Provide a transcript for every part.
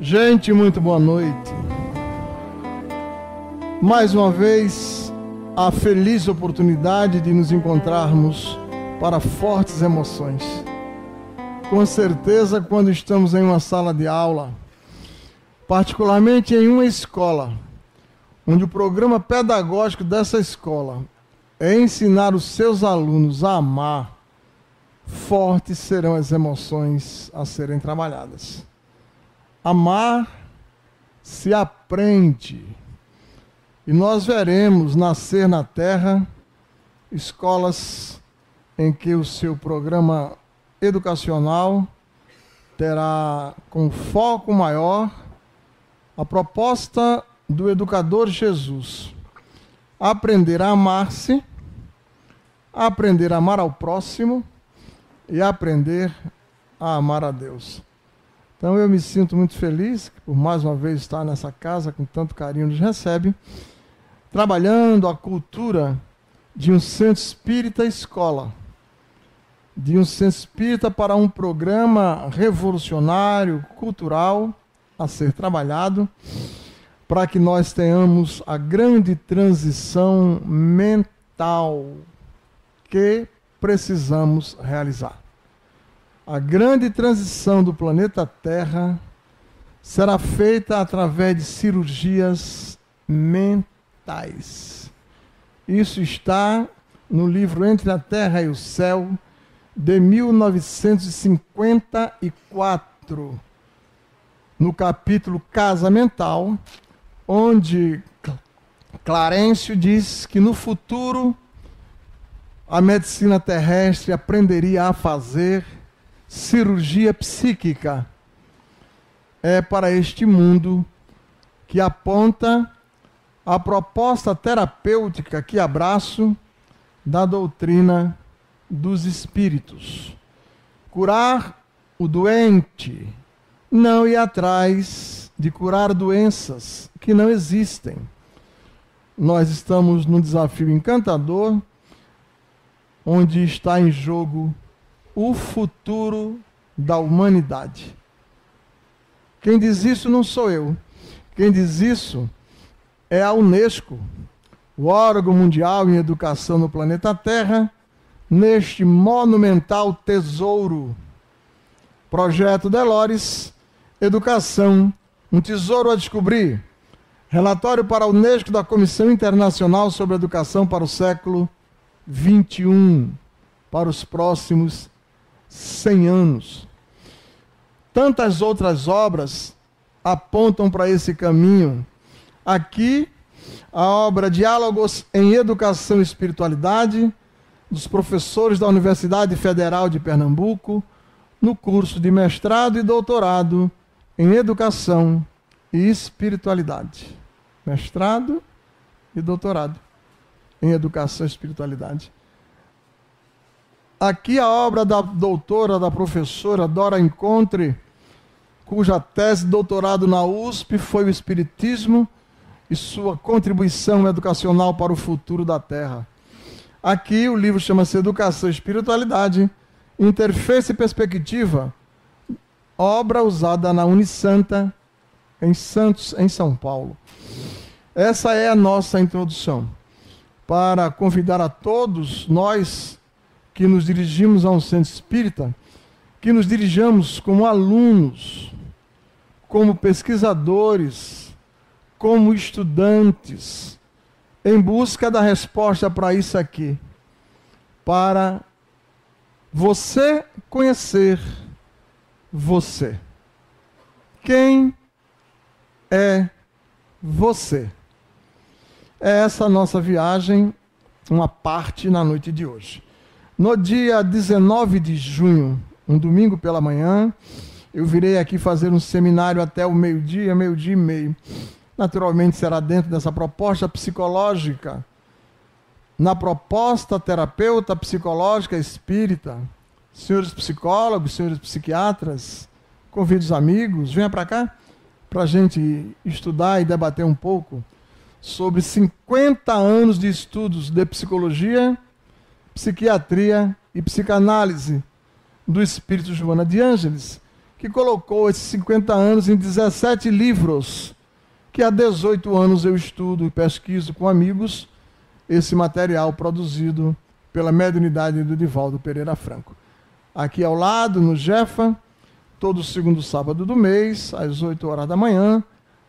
Gente, muito boa noite. Mais uma vez, a feliz oportunidade de nos encontrarmos para fortes emoções. Com certeza, quando estamos em uma sala de aula, particularmente em uma escola, onde o programa pedagógico dessa escola é ensinar os seus alunos a amar, fortes serão as emoções a serem trabalhadas. Amar se aprende, e nós veremos nascer na Terra escolas em que o seu programa educacional terá como foco maior a proposta do educador Jesus: aprender a amar-se, aprender a amar ao próximo e aprender a amar a Deus. Então eu me sinto muito feliz por mais uma vez estar nessa casa com tanto carinho nos recebe, trabalhando a cultura de um centro espírita escola, de um centro espírita para um programa revolucionário, cultural, a ser trabalhado, para que nós tenhamos a grande transição mental que precisamos realizar. A grande transição do planeta Terra será feita através de cirurgias mentais. Isso está no livro Entre a Terra e o Céu, de 1954, no capítulo Casa Mental, onde Clarencio diz que no futuro a medicina terrestre aprenderia a fazer cirurgia psíquica. É para este mundo que aponta a proposta terapêutica que abraço da doutrina dos espíritos. Curar o doente, não ir atrás de curar doenças que não existem. Nós estamos num desafio encantador, onde está em jogo o futuro da humanidade. Quem diz isso não sou eu. Quem diz isso é a Unesco, o órgão mundial em educação no planeta Terra, neste monumental tesouro. Projeto Delores, Educação, um tesouro a descobrir. Relatório para a Unesco da Comissão Internacional sobre Educação para o século XXI, para os próximos 100 anos. Tantas outras obras apontam para esse caminho. Aqui, a obra Diálogos em Educação e Espiritualidade, dos professores da Universidade Federal de Pernambuco, no curso de mestrado e doutorado em Educação e Espiritualidade. Mestrado e doutorado em Educação e Espiritualidade. Aqui a obra da doutora, da professora Dora Encontre, cuja tese de doutorado na USP foi o Espiritismo e sua contribuição educacional para o futuro da Terra. Aqui o livro chama-se Educação e Espiritualidade, Interface e Perspectiva, obra usada na Unisanta, em Santos, em São Paulo. Essa é a nossa introdução, para convidar a todos nós que nos dirigimos a um centro espírita, que nos dirijamos como alunos, como pesquisadores, como estudantes, em busca da resposta para isso aqui, para você conhecer você. Quem é você? É essa a nossa viagem, uma parte na noite de hoje. No dia 19 de junho, um domingo pela manhã, eu virei aqui fazer um seminário até o meio-dia, meio-dia e meio. Naturalmente será dentro dessa proposta psicológica, na proposta terapeuta psicológica espírita. Senhores psicólogos, senhores psiquiatras, convido os amigos, venha para cá, para a gente estudar e debater um pouco sobre 50 anos de estudos de psicologia, psiquiatria e psicanálise do espírito Joana de Ângeles, que colocou esses 50 anos em 17 livros, que há 18 anos eu estudo e pesquiso com amigos esse material produzido pela mediunidade do Divaldo Pereira Franco. Aqui ao lado, no Jefa, todo segundo sábado do mês, às 8 horas da manhã,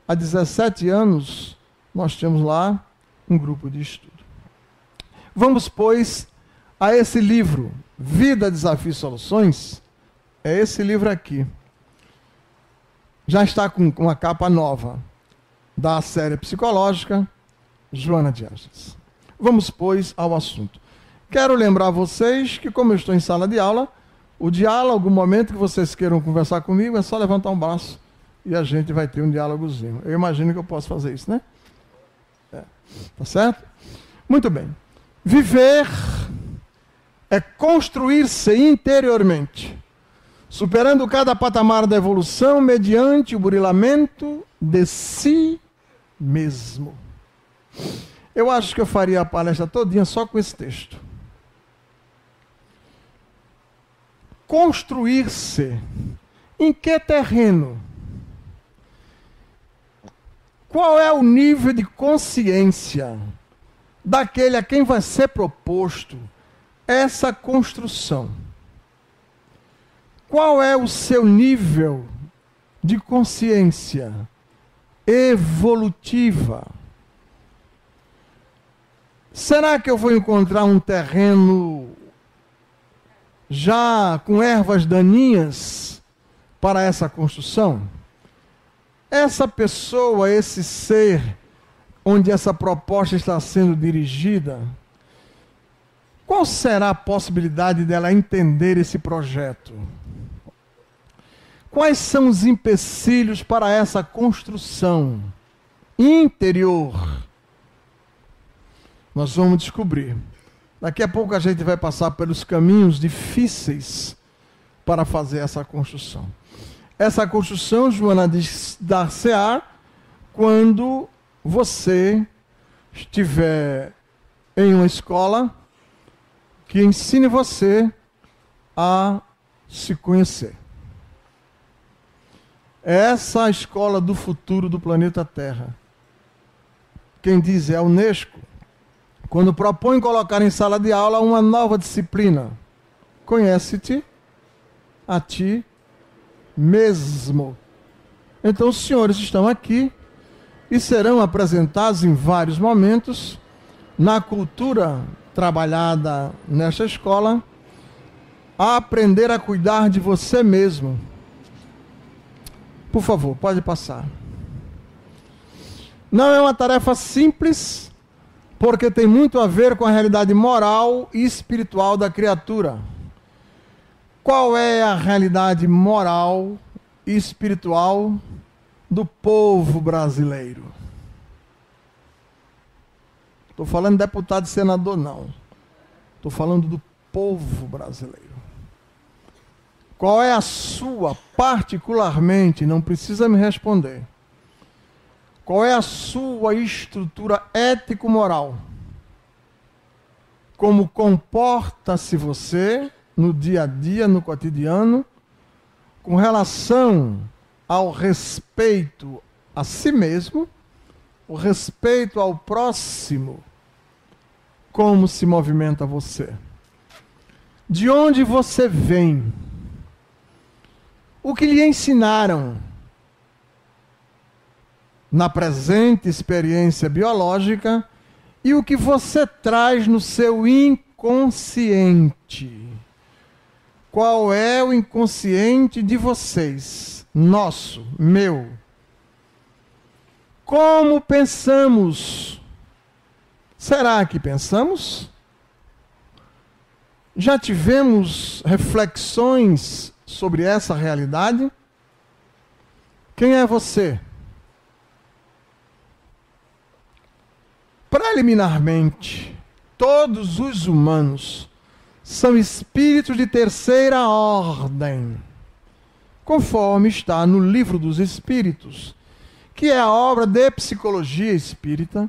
há 17 anos, nós temos lá um grupo de estudo. Vamos, pois, a esse livro, Vida, Desafio e Soluções. É esse livro aqui. Já está com uma capa nova, da série psicológica Joana de Ângeles. Vamos, pois, ao assunto. Quero lembrar vocês que, como eu estou em sala de aula, o diálogo, o momento que vocês queiram conversar comigo, é só levantar um braço e a gente vai ter um diálogozinho. Eu imagino que eu posso fazer isso, né? Tá certo? Muito bem. Viver é construir-se interiormente, superando cada patamar da evolução mediante o burilamento de si mesmo. Eu acho que eu faria a palestra todinha só com esse texto. Construir-se. Em que terreno? Qual é o nível de consciência daquele a quem vai ser proposto essa construção? Qual é o seu nível de consciência evolutiva? Será que eu vou encontrar um terreno já com ervas daninhas para essa construção? Essa pessoa, esse ser, onde essa proposta está sendo dirigida, qual será a possibilidade dela entender esse projeto? Quais são os empecilhos para essa construção interior? Nós vamos descobrir. Daqui a pouco a gente vai passar pelos caminhos difíceis para fazer essa construção. Essa construção, Joana, dar-se-á quando você estiver em uma escola que ensine você a se conhecer. Essa é a escola do futuro do planeta Terra. Quem diz é a Unesco, quando propõe colocar em sala de aula uma nova disciplina. Conhece-te a ti mesmo. Então os senhores estão aqui e serão apresentados em vários momentos na cultura trabalhada nesta escola a aprender a cuidar de você mesmo. Por favor, pode passar. Não é uma tarefa simples, porque tem muito a ver com a realidade moral e espiritual da criatura. Qual é a realidade moral e espiritual do povo brasileiro? Estou falando de deputado e senador, não. Estou falando do povo brasileiro. Qual é a sua, particularmente, não precisa me responder, qual é a sua estrutura ético-moral? Como comporta-se você no dia a dia, no cotidiano, com relação ao respeito a si mesmo, o respeito ao próximo? Como se movimenta você? De onde você vem? O que lhe ensinaram na presente experiência biológica e o que você traz no seu inconsciente? Qual é o inconsciente de vocês? Nosso, meu. Como pensamos? Será que pensamos? Já tivemos reflexões sobre essa realidade? Quem é você? Preliminarmente, todos os humanos são espíritos de terceira ordem, conforme está no Livro dos Espíritos, que é a obra de psicologia espírita,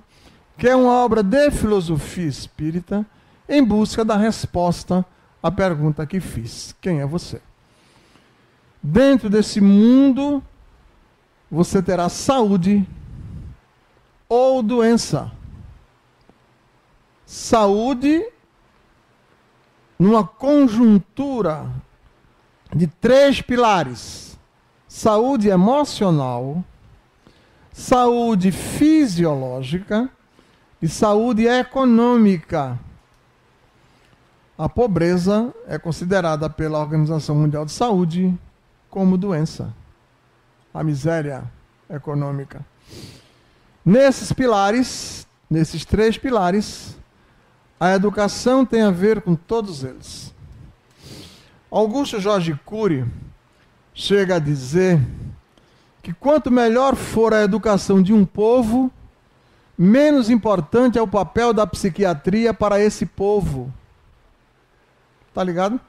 que é uma obra de filosofia espírita, em busca da resposta à pergunta que fiz: quem é você? Dentro desse mundo, você terá saúde ou doença. Saúde numa conjuntura de 3 pilares: saúde emocional, saúde fisiológica e saúde econômica. A pobreza é considerada pela Organização Mundial de Saúde como doença. A miséria econômica. Nesses pilares, nesses 3 pilares, a educação tem a ver com todos eles. Augusto Jorge Cury chega a dizer que quanto melhor for a educação de um povo, menos importante é o papel da psiquiatria para esse povo. Tá ligado?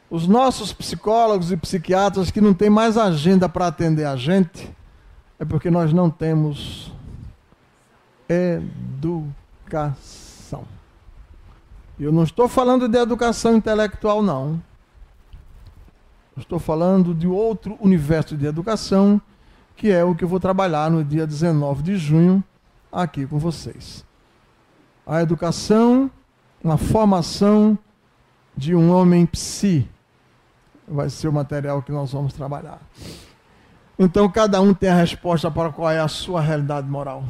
Os nossos psicólogos e psiquiatras que não têm mais agenda para atender a gente, é porque nós não temos educação. Eu não estou falando de educação intelectual, não. Estou falando de outro universo de educação, que é o que eu vou trabalhar no dia 19 de junho, aqui com vocês. A educação, uma formação de um homem psi, vai ser o material que nós vamos trabalhar. Então, cada um tem a resposta para qual é a sua realidade moral.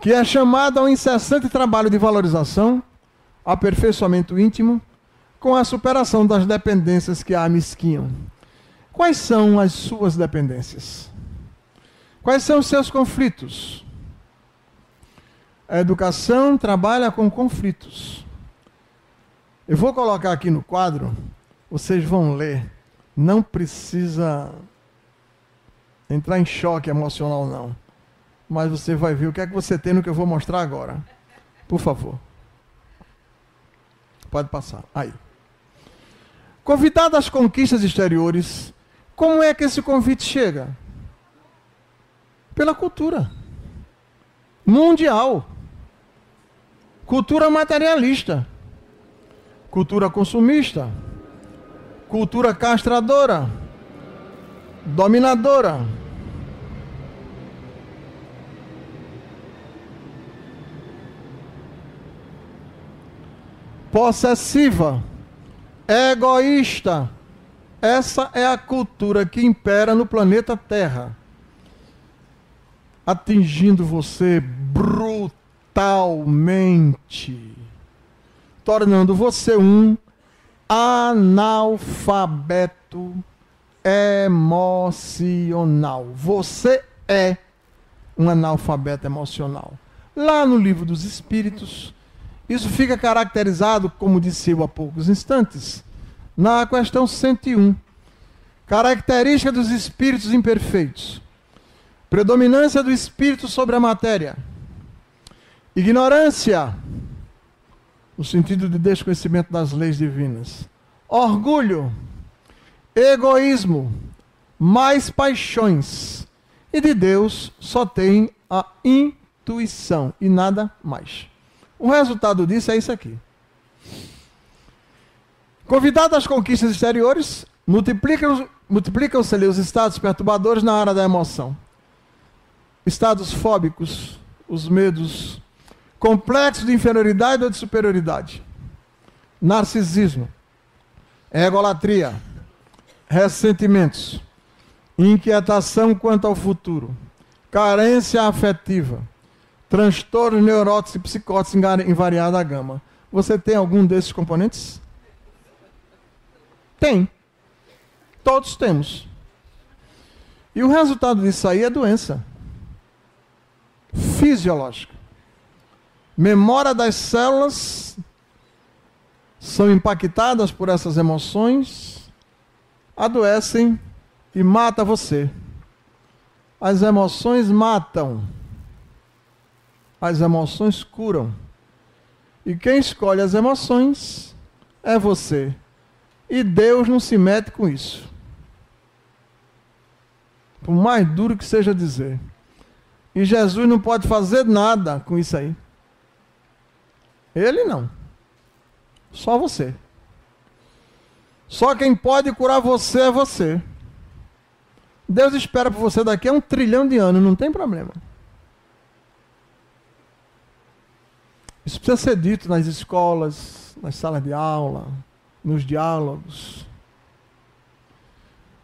Que é chamado ao incessante trabalho de valorização, aperfeiçoamento íntimo, com a superação das dependências que a mesquinham. Quais são as suas dependências? Quais são os seus conflitos? A educação trabalha com conflitos. Eu vou colocar aqui no quadro, vocês vão ler. Não precisa entrar em choque emocional, não. Mas você vai ver o que é que você tem no que eu vou mostrar agora. Por favor. Pode passar. Aí. Convidado às conquistas exteriores, como é que esse convite chega? Pela cultura mundial. Cultura materialista. Cultura consumista. Cultura castradora. Dominadora. Possessiva. Egoísta. Essa é a cultura que impera no planeta Terra, atingindo você brutalmente, tornando você um analfabeto emocional. Você é um analfabeto emocional. Lá no Livro dos Espíritos, isso fica caracterizado, como disse eu há poucos instantes, na questão 101. Característica dos espíritos imperfeitos. Predominância do espírito sobre a matéria. Ignorância, no sentido de desconhecimento das leis divinas. Orgulho, egoísmo, mais paixões. E de Deus só tem a intuição e nada mais. O resultado disso é isso aqui. Convidado às conquistas exteriores, multiplicam-se ali os estados perturbadores na área da emoção. Estados fóbicos, os medos, complexos de inferioridade ou de superioridade, narcisismo, egolatria, ressentimentos, inquietação quanto ao futuro, carência afetiva, transtornos neuróticos e psicóticos em variada gama. Você tem algum desses componentes? Tem. Todos temos. E o resultado disso aí é doença fisiológica. Memória das células são impactadas por essas emoções, adoecem e mata você. As emoções matam. As emoções curam. E quem escolhe as emoções é você. E Deus não se mete com isso. Por mais duro que seja dizer. E Jesus não pode fazer nada com isso aí. Ele não. Só você. Só quem pode curar você é você. Deus espera por você daqui a 1 trilhão de anos, não tem problema. Isso precisa ser dito nas escolas, nas salas de aula, nos diálogos.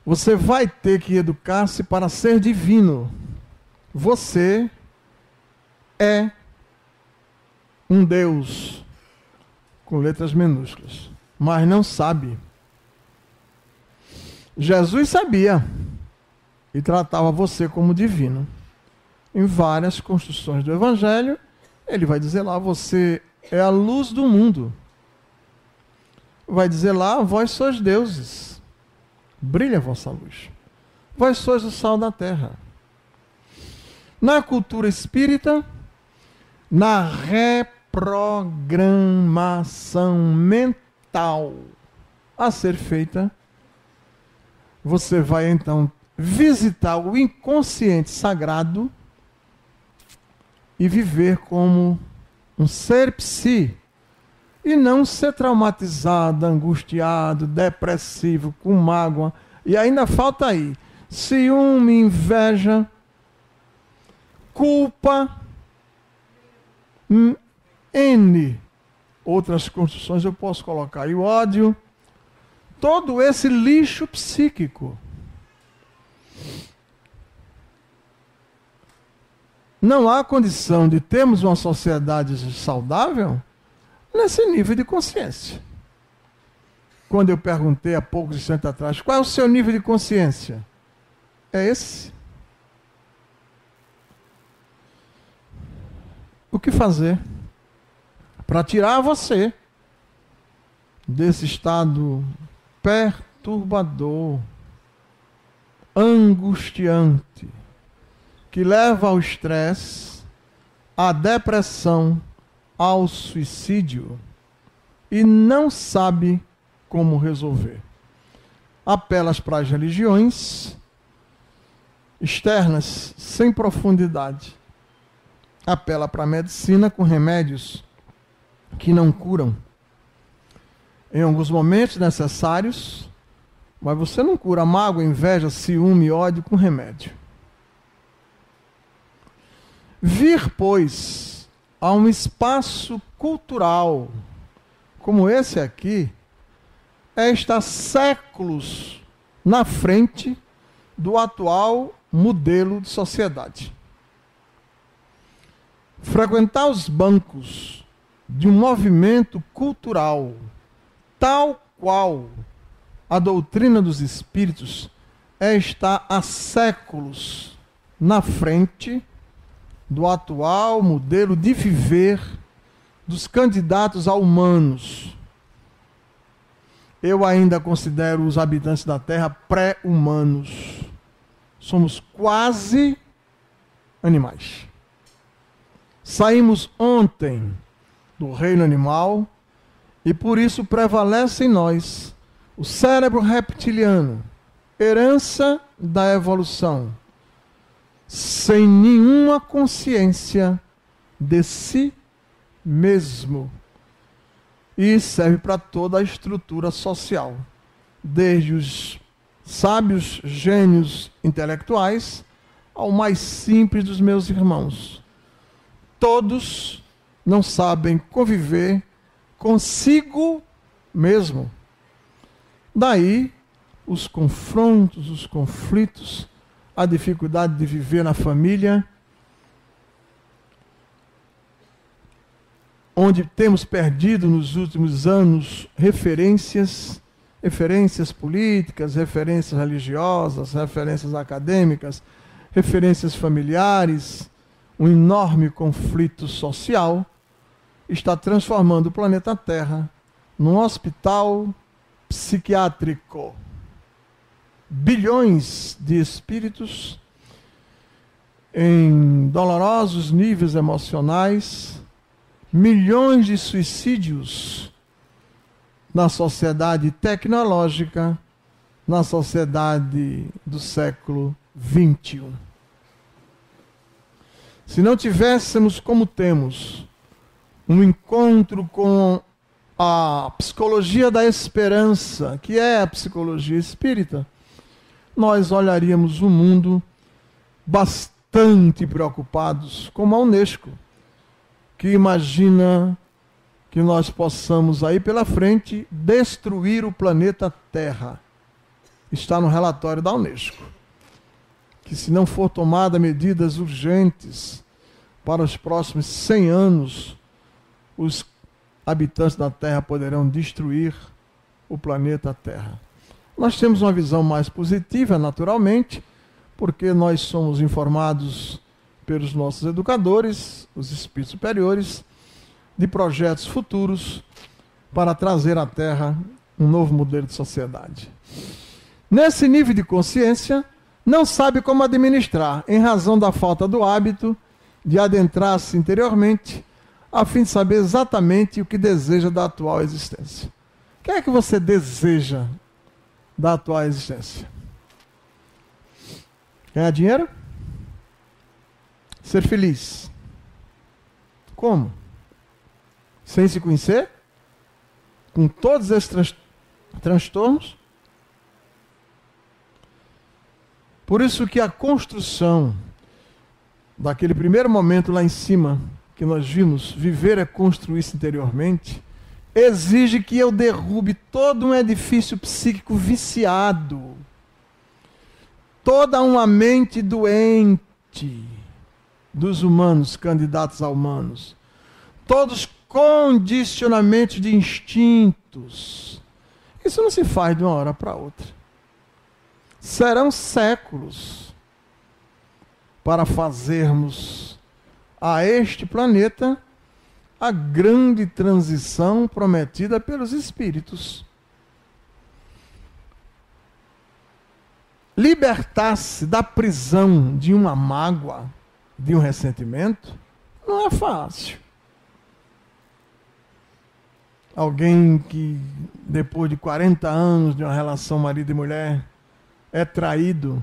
Você vai ter que educar-se para ser divino. Você é um Deus com letras minúsculas, mas não sabe. Jesus sabia e tratava você como divino. Em várias construções do Evangelho, ele vai dizer lá, você é a luz do mundo. Vai dizer lá, vós sois deuses. Brilha a vossa luz. Vós sois o sal da terra. Na cultura espírita, na reprogramação mental a ser feita, você vai então visitar o inconsciente sagrado e viver como um ser psi, e não ser traumatizado, angustiado, depressivo, com mágoa. E ainda falta aí ciúme, inveja, culpa, N outras construções eu posso colocar, e o ódio, todo esse lixo psíquico. Não há condição de termos uma sociedade saudável nesse nível de consciência. Quando eu perguntei há poucos instantes atrás, qual é o seu nível de consciência? É esse. O que fazer para tirar você desse estado perturbador, angustiante, que leva ao estresse, à depressão, ao suicídio, e não sabe como resolver? Apelas para as religiões externas, sem profundidade. Apela para a medicina com remédios que não curam. Em alguns momentos necessários, mas você não cura mágoa, inveja, ciúme, ódio com remédio. Vir, pois, a um espaço cultural como esse aqui, é estar séculos na frente do atual modelo de sociedade. Frequentar os bancos de um movimento cultural tal qual a doutrina dos espíritos é estar há séculos na frente do atual modelo de viver dos candidatos a humanos. Eu ainda considero os habitantes da Terra pré-humanos. Somos quase animais. Saímos ontem do reino animal e por isso prevalece em nós o cérebro reptiliano, herança da evolução, sem nenhuma consciência de si mesmo. E serve para toda a estrutura social, desde os sábios gênios intelectuais ao mais simples dos meus irmãos. Todos não sabem conviver consigo mesmo. Daí os confrontos, os conflitos, a dificuldade de viver na família, onde temos perdido nos últimos anos referências políticas, referências religiosas, referências acadêmicas, referências familiares. Um enorme conflito social está transformando o planeta Terra num hospital psiquiátrico. Bilhões de espíritos em dolorosos níveis emocionais, milhões de suicídios na sociedade tecnológica, na sociedade do século XXI. Se não tivéssemos como temos um encontro com a psicologia da esperança, que é a psicologia espírita, nós olharíamos o mundo bastante preocupados, como a Unesco, que imagina que nós possamos aí pela frente destruir o planeta Terra. Está no relatório da Unesco, que se não for tomada medidas urgentes para os próximos 100 anos, os habitantes da Terra poderão destruir o planeta Terra. Nós temos uma visão mais positiva, naturalmente, porque nós somos informados pelos nossos educadores, os espíritos superiores, de projetos futuros para trazer à Terra um novo modelo de sociedade. Nesse nível de consciência, não sabe como administrar, em razão da falta do hábito de adentrar-se interiormente, a fim de saber exatamente o que deseja da atual existência. O que é que você deseja da atual existência? Ganhar dinheiro? Ser feliz. Como? Sem se conhecer? Com todos esses transtornos? Por isso que a construção daquele primeiro momento lá em cima, que nós vimos, viver é construir-se interiormente, exige que eu derrube todo um edifício psíquico viciado, toda uma mente doente dos humanos, candidatos a humanos, todos condicionamentos de instintos. Isso não se faz de uma hora para outra. Serão séculos para fazermos a este planeta a grande transição prometida pelos espíritos. Libertar-se da prisão de uma mágoa, de um ressentimento, não é fácil. Alguém que, depois de 40 anos de uma relação marido e mulher, é traído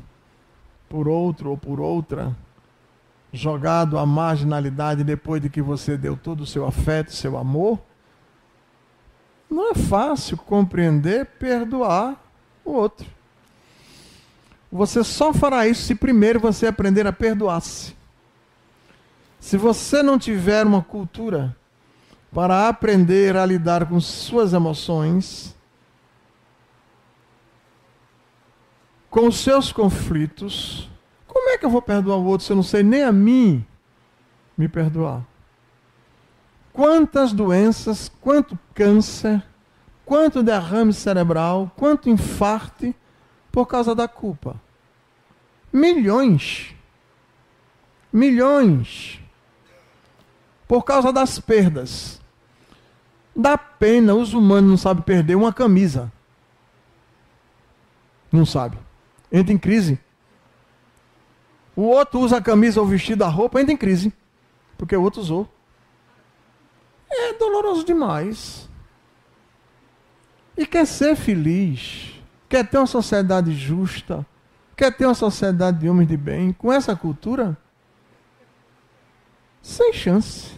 por outro ou por outra, jogado à marginalidade depois de que você deu todo o seu afeto, seu amor, não é fácil compreender, perdoar o outro. Você só fará isso se primeiro você aprender a perdoar-se. Se você não tiver uma cultura para aprender a lidar com suas emoções, com os seus conflitos, como é que eu vou perdoar o outro se eu não sei nem a mim me perdoar? Quantas doenças, quanto câncer, quanto derrame cerebral, quanto infarte por causa da culpa? Milhões. Milhões. Por causa das perdas. Dá pena, os humanos não sabem perder uma camisa. Não sabe. Entra em crise. O outro usa a camisa ou o vestido, a roupa, entra em crise. Porque o outro usou. É doloroso demais. E quer ser feliz. Quer ter uma sociedade justa. Quer ter uma sociedade de homens de bem. Com essa cultura, sem chance.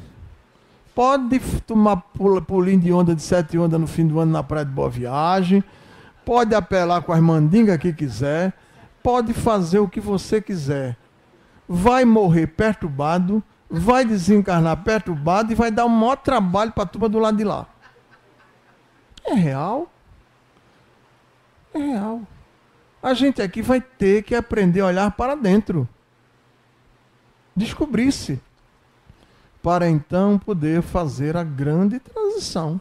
Pode tomar pulinho de onda de 7 ondas no fim do ano na Praia de Boa Viagem. Pode apelar com as mandingas que quiser. Pode fazer o que você quiser. Vai morrer perturbado. Vai desencarnar perturbado. E vai dar um maior trabalho para a turma do lado de lá. É real. É real. A gente aqui vai ter que aprender a olhar para dentro. Descobrir-se. Para então poder fazer a grande transição.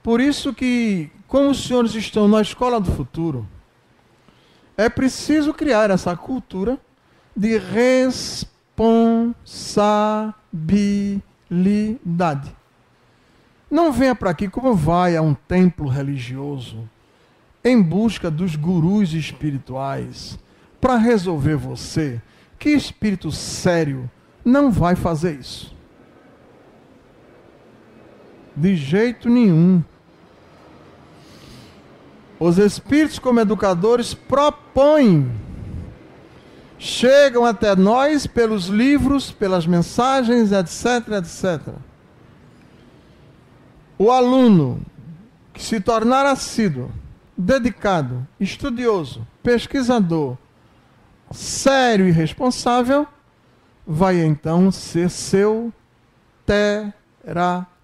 Por isso que, como os senhores estão na Escola do Futuro, é preciso criar essa cultura de responsabilidade. Não venha para aqui como vai a um templo religioso, em busca dos gurus espirituais, para resolver você. Que espírito sério não vai fazer isso? De jeito nenhum. Os espíritos, como educadores, propõem, chegam até nós pelos livros, pelas mensagens, etc, etc. O aluno que se tornar assíduo, dedicado, estudioso, pesquisador, sério e responsável, vai então ser seu terapeuta.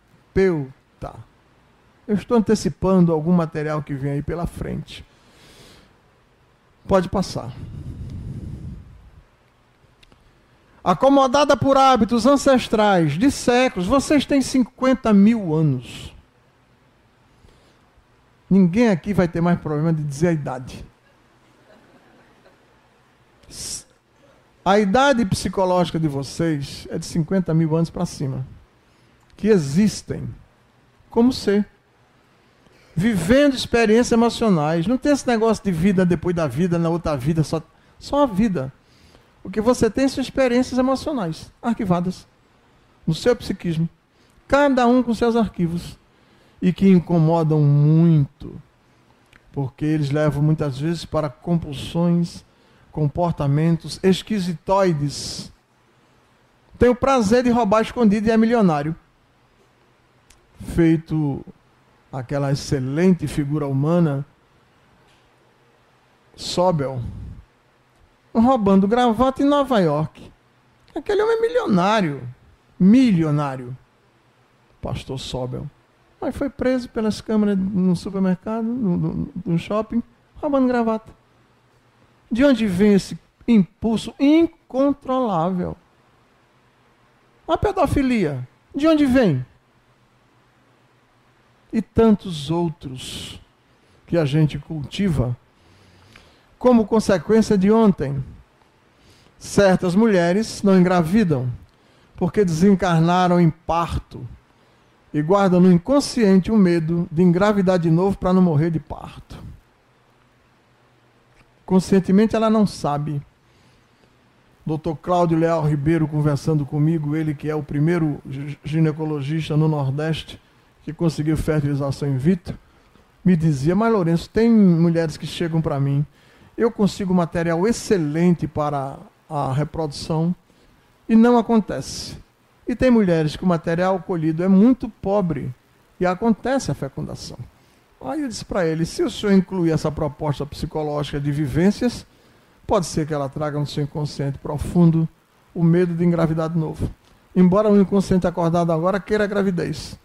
Eu estou antecipando algum material que vem aí pela frente. Pode passar. Acomodada por hábitos ancestrais de séculos, vocês têm 50 mil anos. Ninguém aqui vai ter mais problema de dizer a idade. A idade psicológica de vocês é de 50 mil anos para cima. Que existem como ser. Vivendo experiências emocionais. Não tem esse negócio de vida depois da vida, na outra vida, só a vida. O que você tem são experiências emocionais, arquivadas no seu psiquismo. Cada um com seus arquivos. E que incomodam muito. Porque eles levam muitas vezes para compulsões, comportamentos esquisitoides. Tem o prazer de roubar escondido e é milionário. Feito aquela excelente figura humana, Sobel, roubando gravata em Nova York. Aquele homem é milionário. Milionário. Pastor Sobel. Mas foi preso pelas câmeras no supermercado, no shopping, roubando gravata. De onde vem esse impulso incontrolável? A pedofilia, de onde vem? E tantos outros que a gente cultiva como consequência de ontem. Certas mulheres não engravidam porque desencarnaram em parto e guardam no inconsciente o medo de engravidar de novo para não morrer de parto. Conscientemente ela não sabe. Dr. Cláudio Leal Ribeiro conversando comigo, ele que é o primeiro ginecologista no Nordeste que conseguiu fertilização in vitro, me dizia: mas Lourenço, tem mulheres que chegam para mim, eu consigo material excelente para a reprodução e não acontece. E tem mulheres que o material colhido é muito pobre e acontece a fecundação. Aí eu disse para ele: se o senhor incluir essa proposta psicológica de vivências, pode ser que ela traga no seu inconsciente profundo o medo de engravidar de novo. Embora o inconsciente acordado agora queira a gravidez,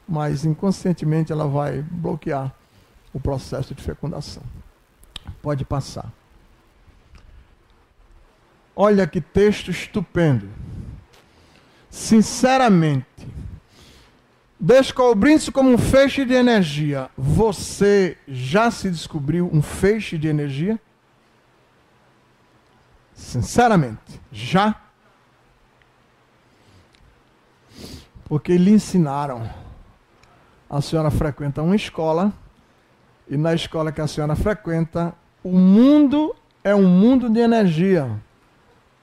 mas inconscientemente ela vai bloquear o processo de fecundação. Pode passar. Olha que texto estupendo. Sinceramente, descobrindo-se como um feixe de energia, você já se descobriu um feixe de energia? Sinceramente, já? Porque lhe ensinaram. A senhora frequenta uma escola, e na escola que a senhora frequenta, o mundo é um mundo de energia.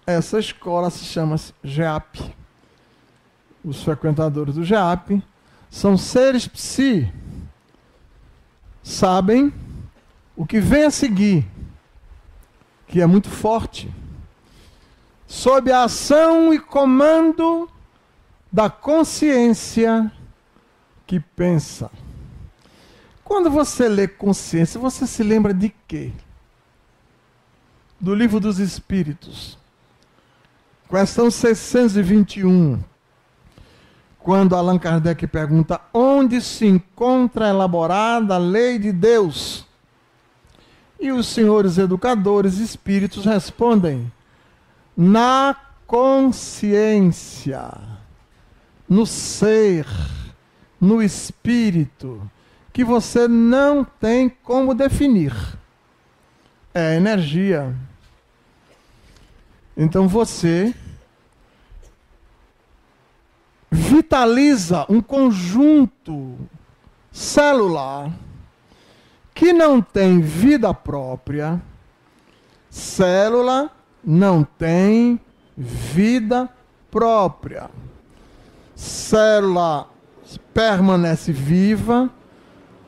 Essa escola se chama GEAP. Os frequentadores do GEAP são seres psi. Sabem o que vem a seguir, que é muito forte. Sob a ação e comando da consciência que pensa. Quando você lê consciência, você se lembra de quê? Do Livro dos Espíritos. Questão 621. Quando Allan Kardec pergunta onde se encontra elaborada a lei de Deus? E os senhores educadores espíritos respondem: na consciência, no ser, no espírito, que você não tem como definir. É energia. Então você vitaliza um conjunto celular que não tem vida própria. Célula não tem vida própria. Célula permanece viva,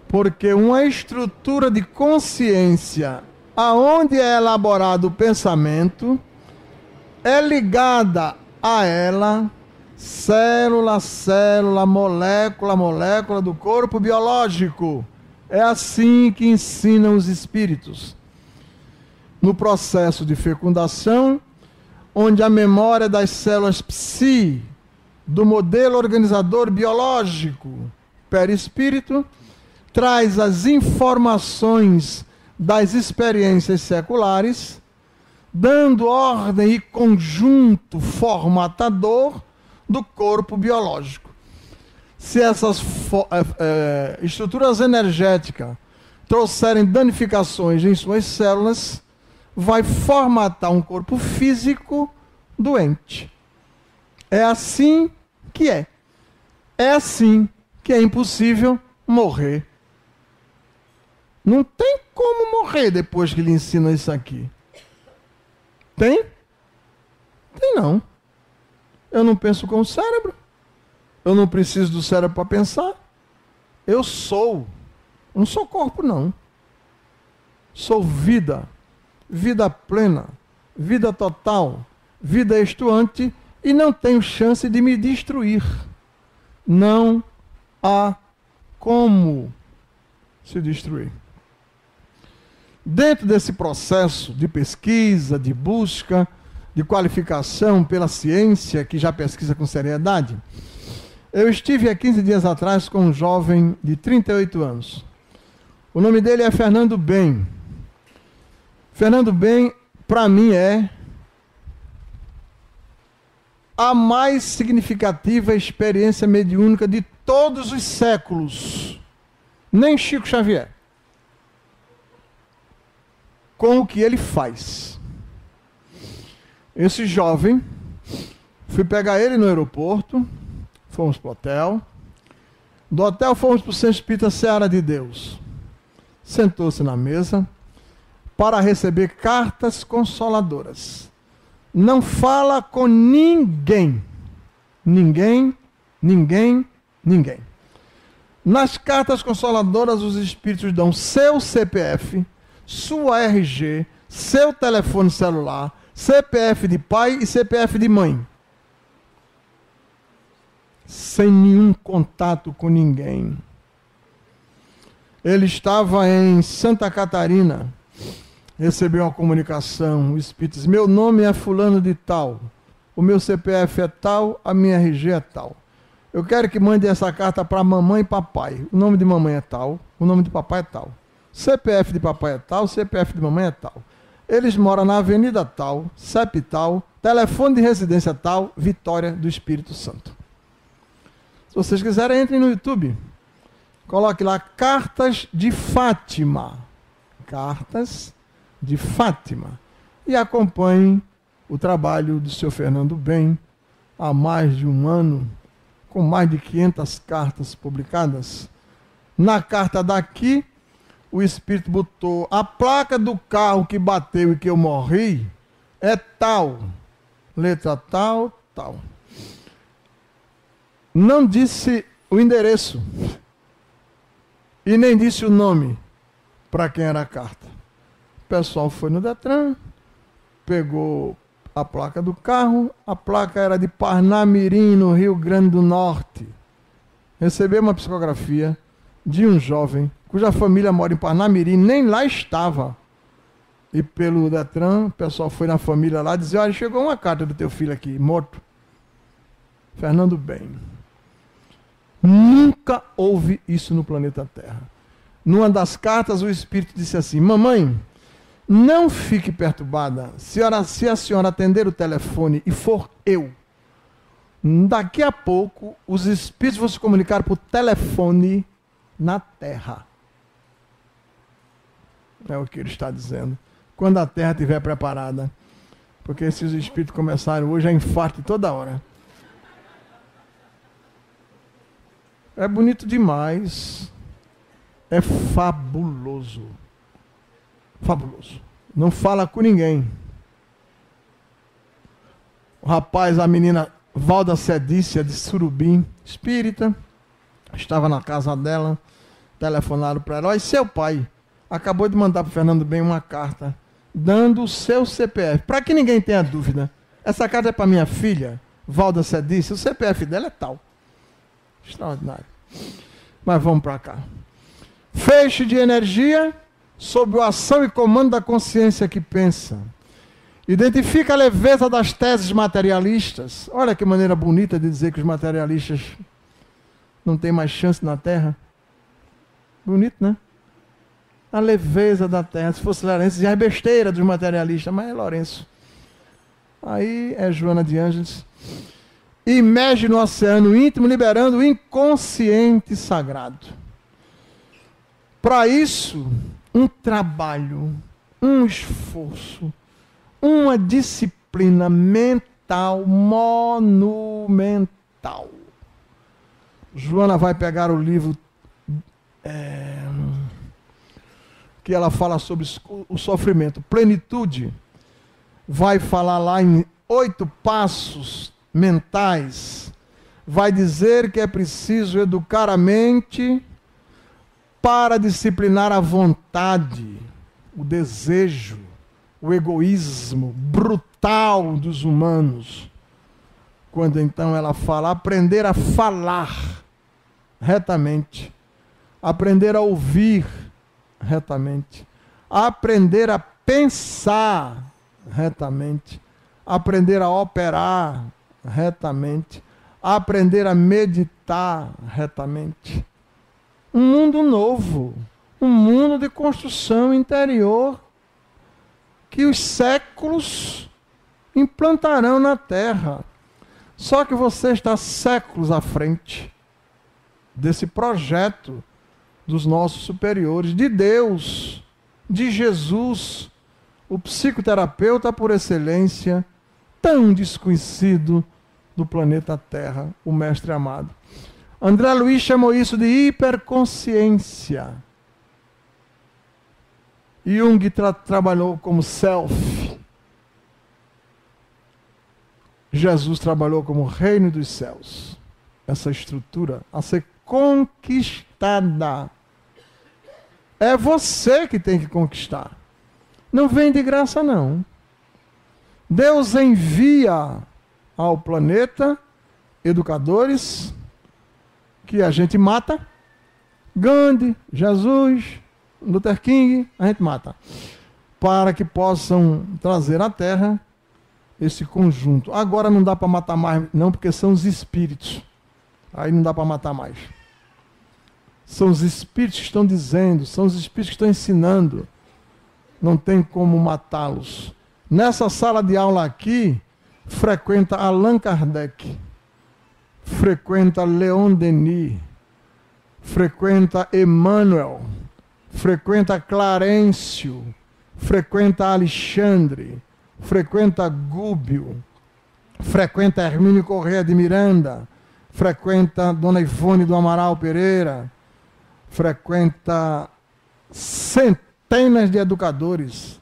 porque uma estrutura de consciência, aonde é elaborado o pensamento, é ligada a ela, célula a célula, molécula a molécula do corpo biológico. É assim que ensinam os espíritos. No processo de fecundação, onde a memória das células psi, do modelo organizador biológico, perispírito, traz as informações das experiências seculares, dando ordem e conjunto formatador do corpo biológico. Se essas estruturas energéticas trouxerem danificações em suas células, vai formatar um corpo físico doente. É assim que é. É assim que é impossível morrer. Não tem como morrer depois que lhe ensina isso aqui. Tem? Tem não. Eu não penso com o cérebro. Eu não preciso do cérebro para pensar. Eu sou. Não sou corpo, não. Sou vida. Vida plena. Vida total. Vida estuante. E não tenho chance de me destruir. Não há como se destruir. Dentro desse processo de pesquisa, de busca, de qualificação pela ciência, que já pesquisa com seriedade, eu estive há 15 dias atrás com um jovem de 38 anos. O nome dele é Fernando Bem. Fernando Bem, para mim, é a mais significativa experiência mediúnica de todos os séculos. Nem Chico Xavier. Com o que ele faz. Esse jovem, fui pegar ele no aeroporto, fomos para o hotel. Do hotel fomos para o Centro Espírita Seara de Deus. Sentou-se na mesa para receber cartas consoladoras. Não fala com ninguém. Ninguém, ninguém, ninguém. Nas cartas consoladoras, os espíritos dão seu CPF, sua RG, seu telefone celular, CPF de pai e CPF de mãe. Sem nenhum contato com ninguém. Ele estava em Santa Catarina, recebeu uma comunicação, o espírito diz: meu nome é fulano de tal, o meu CPF é tal, a minha RG é tal. Eu quero que mande essa carta para mamãe e papai. O nome de mamãe é tal, o nome de papai é tal. CPF de papai é tal, CPF de mamãe é tal. Eles moram na avenida tal, CEP tal, telefone de residência tal, Vitória do Espírito Santo. Se vocês quiserem, entrem no YouTube. Coloque lá Cartas de Fátima. Cartas de Fátima. E acompanhem o trabalho do seu Fernando Bem há mais de um ano, com mais de 500 cartas publicadas. Na carta daqui, o Espírito botou: a placa do carro que bateu e que eu morri é tal. Letra tal, tal. Não disse o endereço. E nem disse o nome para quem era a carta. O pessoal foi no Detran, pegou a placa do carro. A placa era de Parnamirim, no Rio Grande do Norte. Recebeu uma psicografia de um jovem cuja família mora em Parnamirim, nem lá estava. E pelo Detran, o pessoal foi na família lá e disse: olha, chegou uma carta do teu filho aqui, morto. Fernando Bem. Nunca houve isso no planeta Terra. Numa das cartas, o Espírito disse assim: mamãe, não fique perturbada. Se a senhora atender o telefone e for eu, daqui a pouco os Espíritos vão se comunicar por telefone na Terra. É o que ele está dizendo. Quando a Terra estiver preparada. Porque se os Espíritos começarem hoje, é infarto toda hora. É bonito demais. É fabuloso. Fabuloso. Não fala com ninguém. O rapaz, a menina Valda Cedícia de Surubim, espírita, Estava na casa dela, telefonaram para ela: olha, seu pai acabou de mandar para o Fernando Bem uma carta dando o seu CPF. Para que ninguém tenha dúvida, essa carta é para minha filha, Valda Cedice, o CPF dela é tal. Extraordinário. Mas vamos para cá. Feixe de energia sob a ação e comando da consciência que pensa. Identifica a leveza das teses materialistas. Olha que maneira bonita de dizer que os materialistas não têm mais chance na Terra. Bonito, né? A leveza da Terra. Se fosse Lourenço, dizia a besteira dos materialistas, mas é Lourenço. Aí é Joana de Ângeles. Imerge no oceano íntimo, liberando o inconsciente sagrado. Para isso, um trabalho, um esforço, uma disciplina mental monumental. Joana vai pegar o livro que ela fala sobre o sofrimento, Plenitude. Vai falar lá em 8 passos mentais. Vai dizer que é preciso educar a mente para disciplinar a vontade, o desejo, o egoísmo brutal dos humanos. Quando então ela fala, aprender a falar retamente, aprender a ouvir retamente, aprender a pensar retamente, aprender a operar retamente, aprender a meditar retamente. Um mundo novo, um mundo de construção interior que os séculos implantarão na Terra. Só que você está séculos à frente desse projeto dos nossos superiores, de Deus, de Jesus, o psicoterapeuta por excelência, tão desconhecido do planeta Terra, o mestre amado. André Luiz chamou isso de hiperconsciência. Jung trabalhou como self. Jesus trabalhou como reino dos céus. Essa estrutura a ser conquistada. É você que tem que conquistar. Não vem de graça, não. Deus envia ao planeta educadores que a gente mata. Gandhi, Jesus, Luther King, a gente mata. Para que possam trazer à Terra esse conjunto. Agora não dá para matar mais, não, porque são os espíritos. Aí não dá para matar mais. São os espíritos que estão dizendo, são os espíritos que estão ensinando. Não tem como matá-los. Nessa sala de aula aqui, frequenta Allan Kardec, frequenta Leon Denis, frequenta Emmanuel, frequenta Clarencio, frequenta Alexandre, frequenta Gúbio, frequenta Hermínio Corrêa de Miranda, frequenta Dona Ivone do Amaral Pereira, frequenta centenas de educadores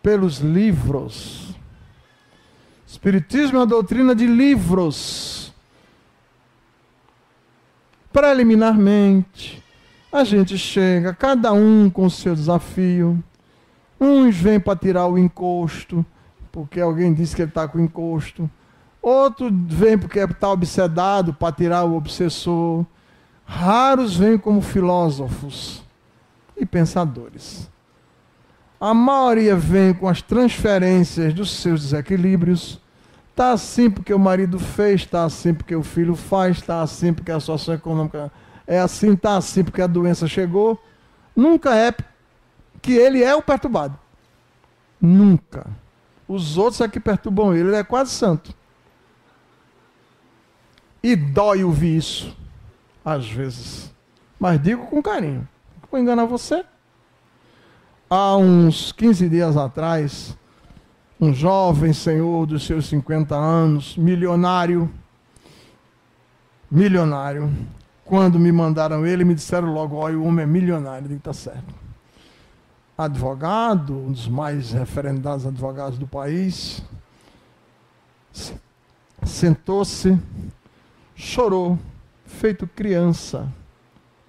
pelos livros. Espiritismo é uma doutrina de livros. Preliminarmente, a gente chega, cada um com o seu desafio. Uns vêm para tirar o encosto, porque alguém disse que ele está com encosto. Outro vem porque está obsedado para tirar o obsessor. Raros vêm como filósofos e pensadores. A maioria vem com as transferências dos seus desequilíbrios. Está assim porque o marido fez, está assim porque o filho faz, está assim porque a situação econômica é assim, está assim porque a doença chegou. Nunca é que ele é o perturbado. Nunca. Os outros é que perturbam ele é quase santo. E dói ouvir isso, às vezes. Mas digo com carinho. Não vou enganar você. Há uns 15 dias atrás, um jovem senhor dos seus 50 anos, milionário, quando me mandaram ele, me disseram logo, olha, o homem é milionário, ele está certo. Advogado, um dos mais referendados advogados do país, sentou-se, chorou, feito criança,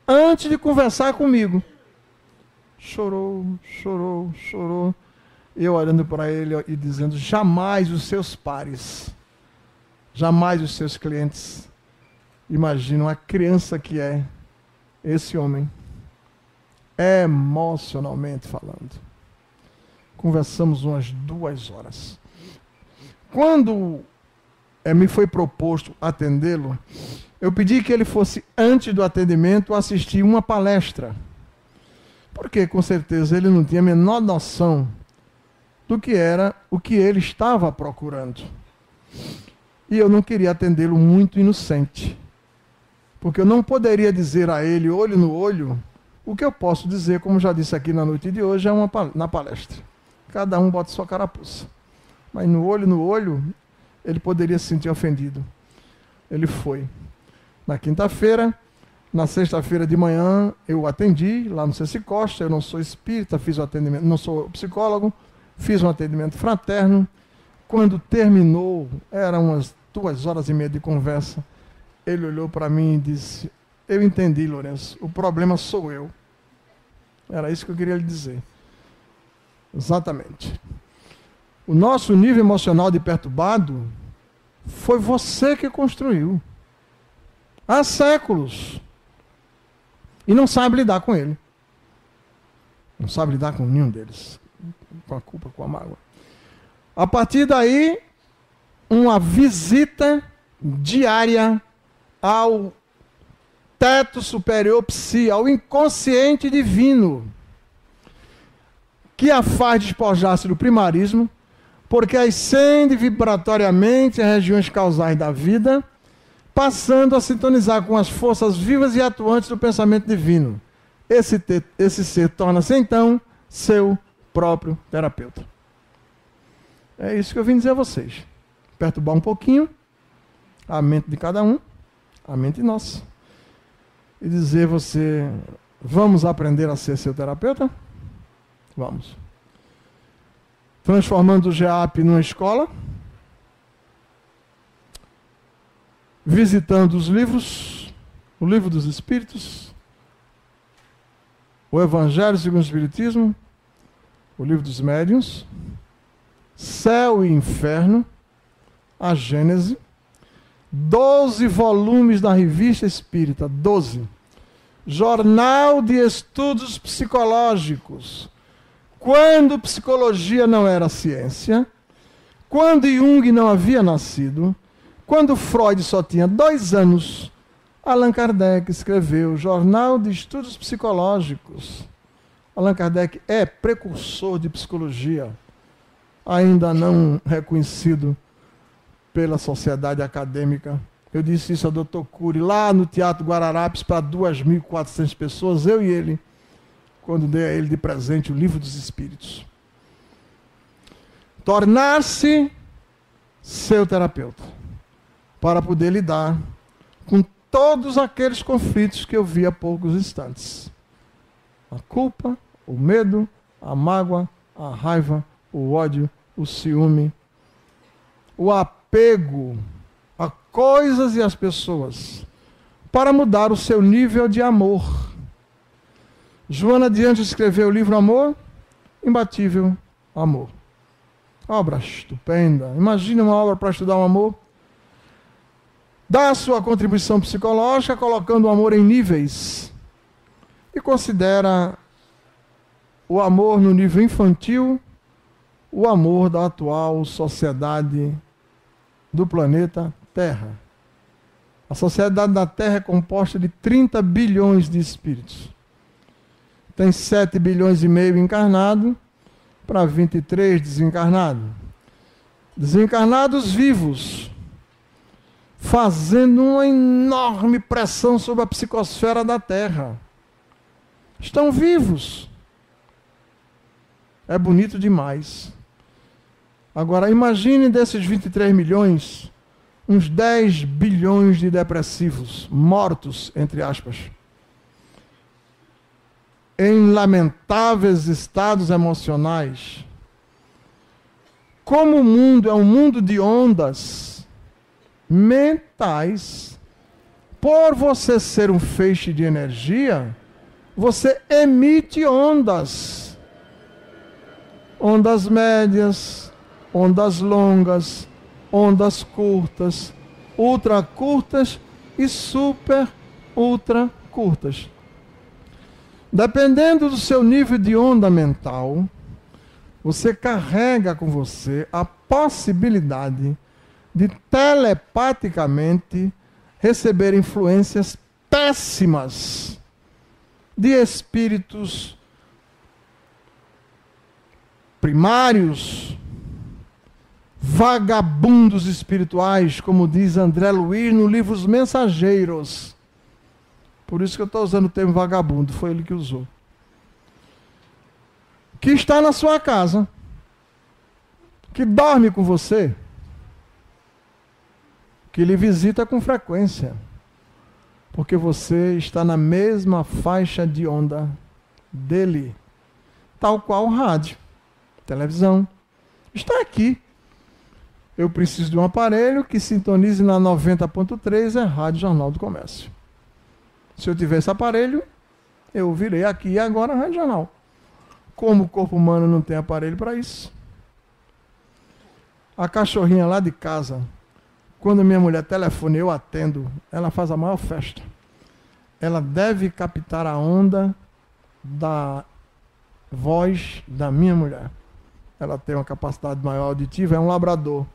antes de conversar comigo. Chorou, chorou, chorou. Eu olhando para ele e dizendo: jamais os seus pares, jamais os seus clientes imaginam a criança que é esse homem, emocionalmente falando. Conversamos umas 2 horas. Quando me foi proposto atendê-lo, eu pedi que ele fosse, antes do atendimento, assistir uma palestra. Porque, com certeza, ele não tinha a menor noção do que era o que ele estava procurando. E eu não queria atendê-lo muito inocente. Porque eu não poderia dizer a ele, olho no olho, o que eu posso dizer, como já disse aqui na noite de hoje, na palestra. Cada um bota sua carapuça. Mas no olho, ele poderia se sentir ofendido. Ele foi. Na quinta-feira, na sexta-feira de manhã, eu o atendi lá no Ceci Costa. Eu não sou espírita, fiz o atendimento, não sou psicólogo, fiz um atendimento fraterno. Quando terminou, eram umas 2h30 de conversa, ele olhou para mim e disse: eu entendi, Lourenço, o problema sou eu. Era isso que eu queria lhe dizer. Exatamente. O nosso nível emocional de perturbado foi você que construiu. Há séculos. E não sabe lidar com ele. Não sabe lidar com nenhum deles. Com a culpa, com a mágoa. A partir daí, uma visita diária ao teto superior psi, ao inconsciente divino, que a faz despojar-se do primarismo, porque ascende vibratoriamente as regiões causais da vida, passando a sintonizar com as forças vivas e atuantes do pensamento divino. Esse ser torna-se, então, seu próprio terapeuta. É isso que eu vim dizer a vocês. Perturbar um pouquinho a mente de cada um, a mente nossa, e dizer a você: vamos aprender a ser seu terapeuta? Vamos. Transformando o GEAP numa escola, visitando os livros, o Livro dos Espíritos, o Evangelho segundo o Espiritismo, o Livro dos Médiuns, Céu e Inferno, a Gênese, 12 volumes da Revista Espírita, 12. Jornal de Estudos Psicológicos, quando psicologia não era ciência, quando Jung não havia nascido, quando Freud só tinha 2 anos, Allan Kardec escreveu Jornal de Estudos Psicológicos. Allan Kardec é precursor de psicologia, ainda não reconhecido pela sociedade acadêmica. Eu disse isso ao Dr. Cury, lá no Teatro Guararapes, para 2.400 pessoas, eu e ele, quando dei a ele de presente o Livro dos Espíritos. Tornar-se seu terapeuta, para poder lidar com todos aqueles conflitos que eu vi há poucos instantes. A culpa, o medo, a mágoa, a raiva, o ódio, o ciúme, o apego a coisas e às pessoas, para mudar o seu nível de amor. Joana de Anjos escreveu o livro Amor, Imbatível Amor. Obra estupenda. Imagina uma obra para estudar o amor. Dá a sua contribuição psicológica, colocando o amor em níveis. E considera o amor no nível infantil, o amor da atual sociedade do planeta Terra. A sociedade da Terra é composta de 30 bilhões de espíritos. Tem 7 bilhões e meio encarnado para 23 desencarnados. Desencarnados vivos, fazendo uma enorme pressão sobre a psicosfera da Terra. Estão vivos. É bonito demais. Agora, imagine desses 23 milhões, uns 10 bilhões de depressivos, mortos, entre aspas, em lamentáveis estados emocionais. Como o mundo é um mundo de ondas mentais, por você ser um feixe de energia, você emite ondas. Ondas médias, ondas longas, ondas curtas, ultra curtas e super ultra curtas. Dependendo do seu nível de onda mental, você carrega com você a possibilidade de telepaticamente receber influências péssimas de espíritos primários, vagabundos espirituais, como diz André Luiz no livro Os Mensageiros. Por isso que eu estou usando o termo vagabundo, foi ele que usou. Que está na sua casa, que dorme com você, que lhe visita com frequência, porque você está na mesma faixa de onda dele, tal qual o rádio, televisão, está aqui. Eu preciso de um aparelho que sintonize na 90.3, é Rádio Jornal do Comércio. Se eu tiver esse aparelho, eu virei aqui e agora Rádio Jornal. Como o corpo humano não tem aparelho para isso, a cachorrinha lá de casa, quando minha mulher telefona e eu atendo, ela faz a maior festa. Ela deve captar a onda da voz da minha mulher. Ela tem uma capacidade maior auditiva, é um labrador.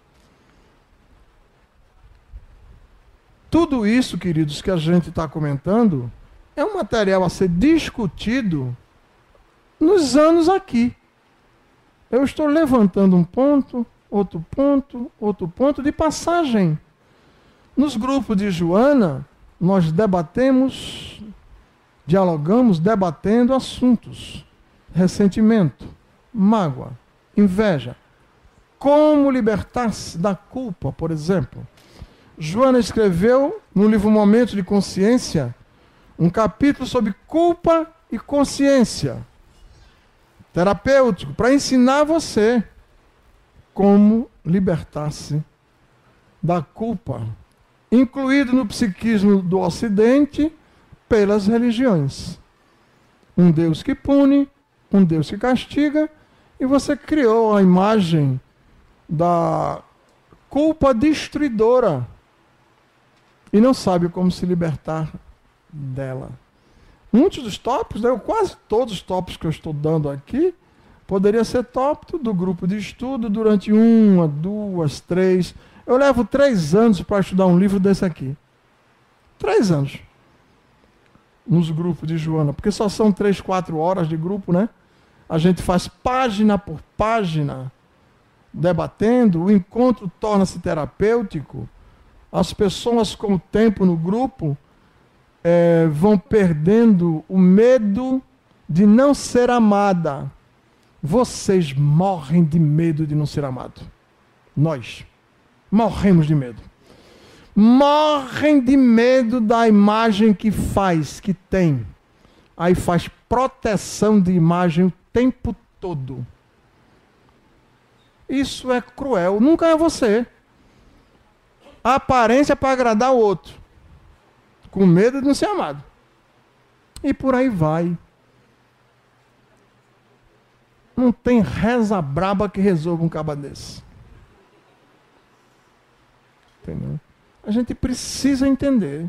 Tudo isso, queridos, que a gente está comentando, é um material a ser discutido nos anos aqui. Eu estou levantando um ponto, outro ponto de passagem. Nos grupos de Joana, nós debatemos, dialogamos, debatendo assuntos. Ressentimento, mágoa, inveja. Como libertar-se da culpa, por exemplo. Joana escreveu no livro Momento de Consciência um capítulo sobre culpa e consciência. Terapêutico, para ensinar você como libertar-se da culpa, incluído no psiquismo do Ocidente pelas religiões. Um Deus que pune, um Deus que castiga, e você criou a imagem da culpa destruidora e não sabe como se libertar dela. Muitos dos tópicos, quase todos os tópicos que eu estou dando aqui, poderia ser tópico do grupo de estudo durante 1, 2, 3. Eu levo 3 anos para estudar um livro desse aqui. 3 anos. Nos grupos de Joana, porque só são 3, 4 horas de grupo, né? A gente faz página por página, debatendo, o encontro torna-se terapêutico, as pessoas com o tempo no grupo vão perdendo o medo de não ser amada. Vocês morrem de medo de não ser amado. Nós morremos de medo. Morrem de medo da imagem que tem. Aí faz proteção de imagem o tempo todo. Isso é cruel. Nunca é você. A aparência é para agradar o outro. Com medo de não ser amado. E por aí vai. Não tem reza braba que resolva um caba desse. Entendeu? A gente precisa entender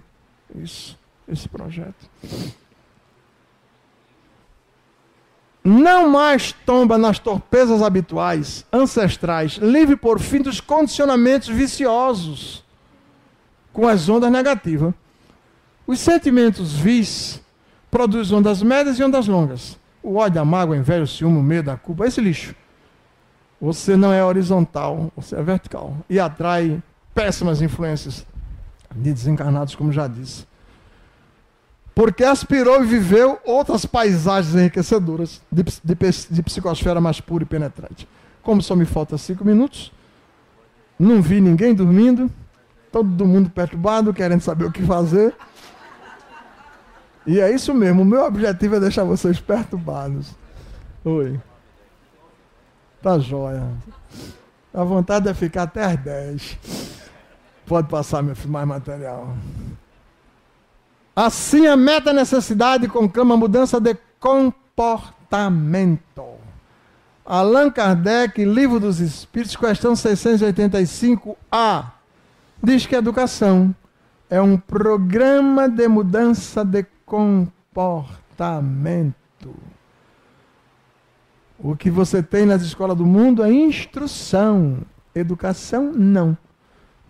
isso, esse projeto. Não mais tomba nas torpezas habituais, ancestrais, livre por fim dos condicionamentos viciosos com as ondas negativas. Os sentimentos vis produzem ondas médias e ondas longas. O ódio, a mágoa, a inveja, o ciúme, o medo, a culpa, esse lixo. Você não é horizontal, você é vertical. E atrai péssimas influências de desencarnados, como já disse. Porque aspirou e viveu outras paisagens enriquecedoras de psicosfera mais pura e penetrante. Como só me falta 5 minutos, não vi ninguém dormindo, todo mundo perturbado, querendo saber o que fazer. E é isso mesmo, o meu objetivo é deixar vocês perturbados. Oi. Tá jóia. A vontade é ficar até às 10. Pode passar, meu filho, mais material. Assim, a meta-necessidade conclama a mudança de comportamento. Allan Kardec, Livro dos Espíritos, questão 685A, diz que a educação é um programa de mudança de comportamento. O que você tem nas escolas do mundo é instrução. Educação, não.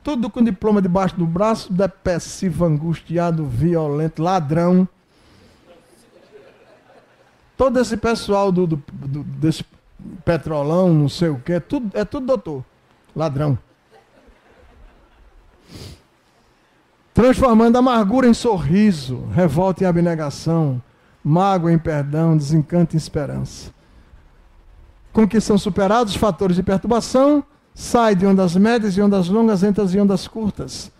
Tudo com diploma debaixo do braço, depressivo, angustiado, violento, ladrão. Todo esse pessoal desse petrolão, não sei o que, é tudo doutor. Ladrão. Transformando a amargura em sorriso, revolta em abnegação, mágoa em perdão, desencanto em esperança. Com que são superados os fatores de perturbação, sai de ondas médias e ondas longas, entra em ondas curtas.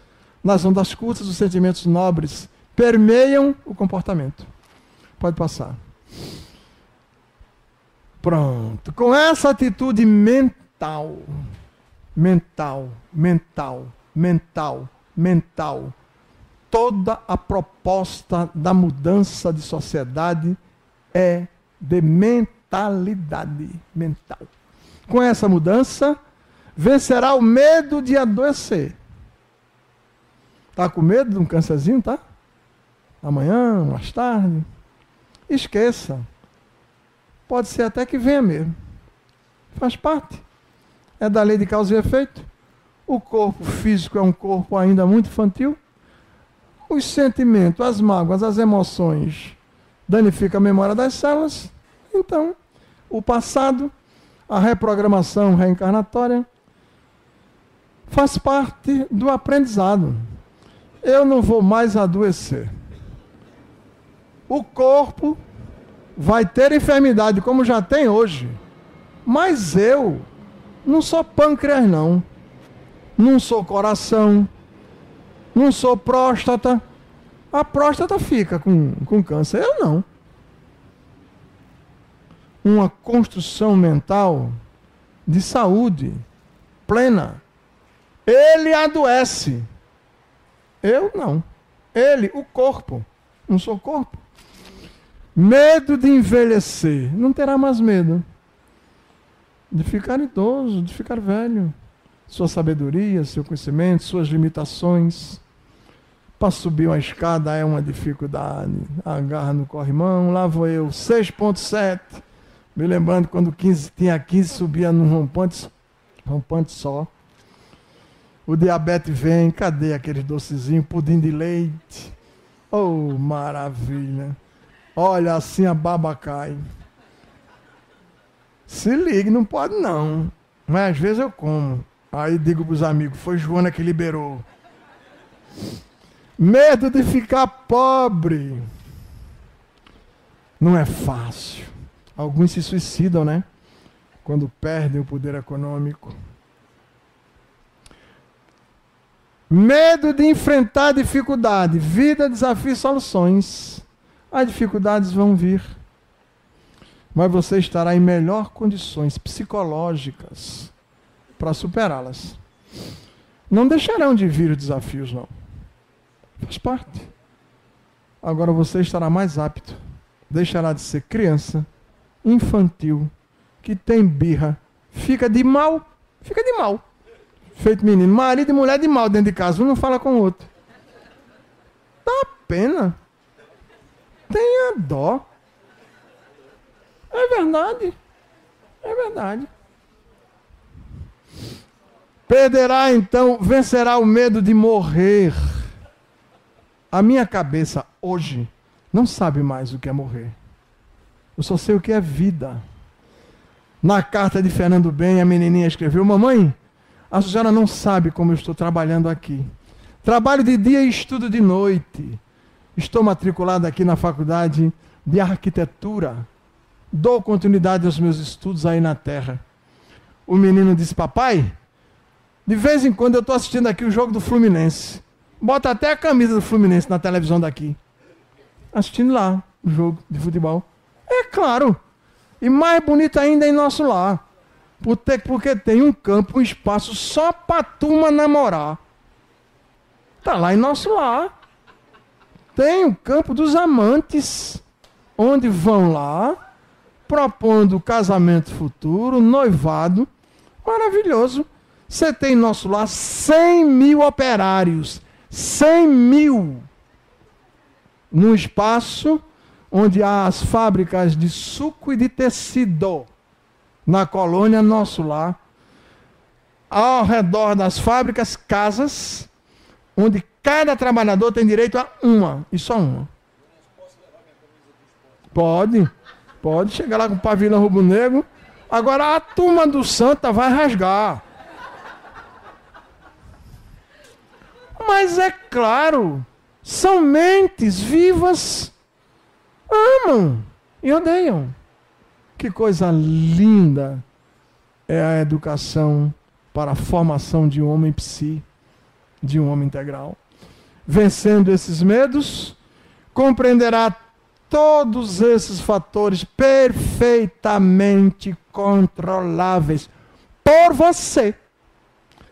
Nas ondas curtas, os sentimentos nobres permeiam o comportamento. Pode passar. Pronto. Com essa atitude mental, toda a proposta da mudança de sociedade é de mentalidade mental. Com essa mudança, vencerá o medo de adoecer. Está com medo de um câncerzinho, tá? Amanhã, mais tarde. Esqueça. Pode ser até que venha mesmo. Faz parte. É da lei de causa e efeito. O corpo físico é um corpo ainda muito infantil. Os sentimentos, as mágoas, as emoções danificam a memória das células. Então, o passado, a reprogramação reencarnatória, faz parte do aprendizado. Eu não vou mais adoecer. O corpo vai ter enfermidade, como já tem hoje. Mas eu não sou pâncreas, não. Não sou coração. Não sou próstata. A próstata fica com câncer. Eu não. Uma construção mental de saúde plena. Ele adoece. Eu não. Ele, o corpo. Não sou corpo. Medo de envelhecer. Não terá mais medo de ficar idoso, de ficar velho. Sua sabedoria, seu conhecimento, suas limitações. Para subir uma escada é uma dificuldade. Agarra no corrimão. Lá vou eu, 6.7. Me lembrando quando tinha 15, subia num rompante só. O diabetes vem, cadê aqueles docezinhos, pudim de leite? Oh, maravilha. Olha, assim a baba cai. Se ligue, não pode não. Mas às vezes eu como. Aí digo para os amigos, foi Joana que liberou. Medo de ficar pobre. Não é fácil. Alguns se suicidam, né? Quando perdem o poder econômico. Medo de enfrentar a dificuldade. Vida, desafio e soluções. As dificuldades vão vir. Mas você estará em melhores condições psicológicas para superá-las. Não deixarão de vir os desafios, não. Faz parte. Agora você estará mais apto. Deixará de ser criança, infantil, que tem birra, fica de mal. Feito menino, marido e mulher de mal dentro de casa, um não fala com o outro. Dá pena. Tenha dó. É verdade. É verdade. Perderá então, vencerá o medo de morrer. A minha cabeça hoje não sabe mais o que é morrer. Eu só sei o que é vida. Na carta de Fernando Bem, a menininha escreveu: mamãe, a senhora não sabe como eu estou trabalhando aqui. Trabalho de dia e estudo de noite. Estou matriculado aqui na faculdade de arquitetura. Dou continuidade aos meus estudos aí na terra. O menino disse: papai, de vez em quando eu estou assistindo aqui o jogo do Fluminense. Bota até a camisa do Fluminense na televisão daqui. Assistindo lá o jogo de futebol. É claro. E mais bonito ainda em nosso lar. Porque tem um campo, um espaço só para a turma namorar. Está lá em nosso lar. Tem o campo dos amantes, onde vão lá, propondo casamento futuro, noivado, maravilhoso. Você tem em nosso lar 100 mil operários, 100 mil, num espaço onde há as fábricas de suco e de tecido, na colônia Nosso Lar. Ao redor das fábricas, casas, onde cada trabalhador tem direito a uma, e só uma. Pode chegar lá com o pavilhão rubro-negro. Agora a turma do Santa vai rasgar. Mas é claro, são mentes vivas, amam e odeiam. Que coisa linda é a educação para a formação de um homem psi, de um homem integral. Vencendo esses medos, compreenderá todos esses fatores perfeitamente controláveis por você,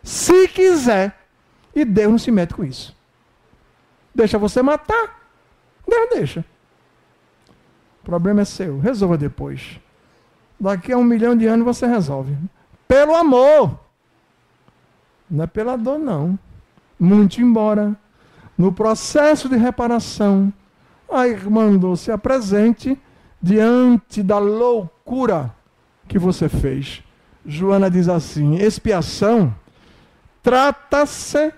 se quiser. E Deus não se mete com isso. Deixa você matar, Deus deixa. O problema é seu, resolva depois. Daqui a 1 milhão de anos você resolve. Pelo amor. Não é pela dor, não. Muito embora, no processo de reparação, a irmã se apresente diante da loucura que você fez. Joana diz assim: expiação trata-se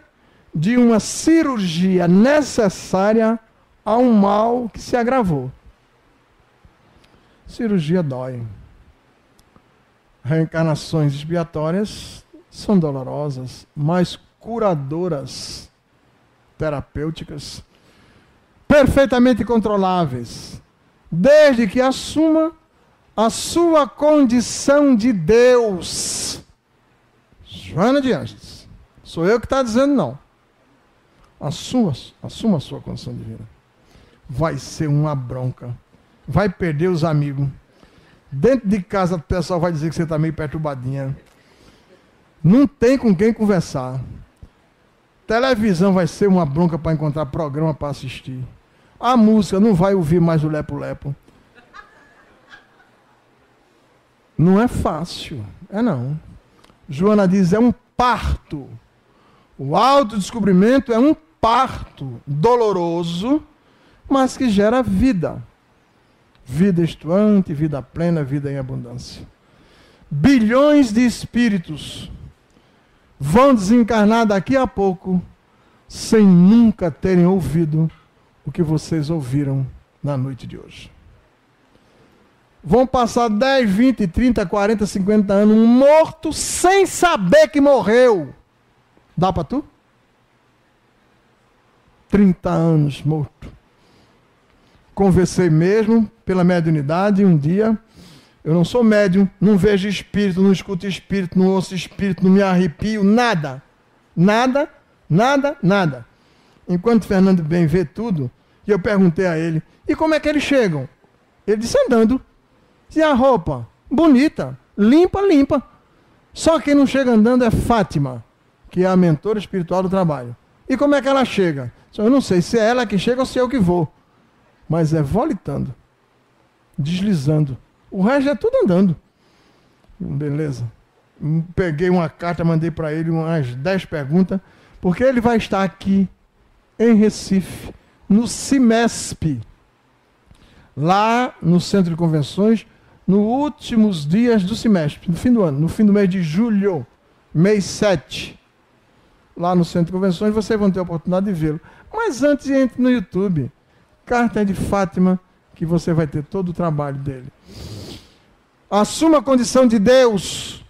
de uma cirurgia necessária a um mal que se agravou. Cirurgia dói. Reencarnações expiatórias são dolorosas, mas curadoras, terapêuticas, perfeitamente controláveis, desde que assuma a sua condição de Deus. Joana de Ângeles, sou eu que está dizendo não. Assuma a sua condição divina. Vai ser uma bronca. Vai perder os amigos. Dentro de casa o pessoal vai dizer que você está meio perturbadinha. Não tem com quem conversar. Televisão vai ser uma bronca para encontrar programa para assistir. A música não vai ouvir mais o lepo-lepo. Não é fácil. É não. Joana diz, é um parto. O autodescobrimento é um parto doloroso, mas que gera vida. Vida estuante, vida plena, vida em abundância. Bilhões de espíritos vão desencarnar daqui a pouco, sem nunca terem ouvido o que vocês ouviram na noite de hoje. Vão passar 10, 20, 30, 40, 50 anos morto sem saber que morreu. Dá para tu? 30 anos morto. Conversei mesmo pela mediunidade um dia. Eu não sou médium, não vejo espírito, não escuto espírito, não ouço espírito, não me arrepio, nada. Nada, nada, nada. Enquanto Fernando Bem vê tudo, e eu perguntei a ele, e como é que eles chegam? Ele disse andando. E a roupa? Bonita, limpa, limpa. Só quem não chega andando é Fátima, que é a mentora espiritual do trabalho. E como é que ela chega? Eu não sei se é ela que chega ou se é eu que vou. Mas é volitando, deslizando. O resto é tudo andando. Beleza. Peguei uma carta, mandei para ele umas 10 perguntas, porque ele vai estar aqui em Recife, no CIMESP, lá no Centro de Convenções, nos últimos dias do semestre, no fim do ano, no fim do mês de julho, mês 7. Lá no Centro de Convenções, vocês vão ter a oportunidade de vê-lo. Mas antes, entre no YouTube. Carta de Fátima, que você vai ter todo o trabalho dele. Assuma a condição de Deus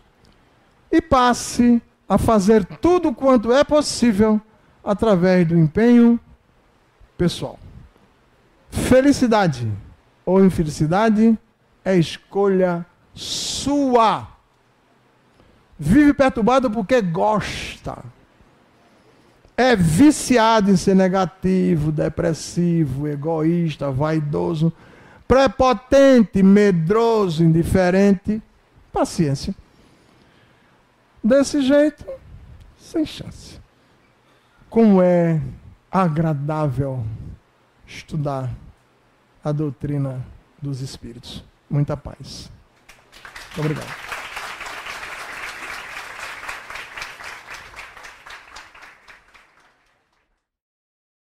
e passe a fazer tudo quanto é possível através do empenho pessoal. Felicidade ou infelicidade é escolha sua. Vive perturbado porque gosta. É viciado em ser negativo, depressivo, egoísta, vaidoso, prepotente, medroso, indiferente. Paciência. Desse jeito, sem chance. Como é agradável estudar a doutrina dos Espíritos. Muita paz. Muito obrigado.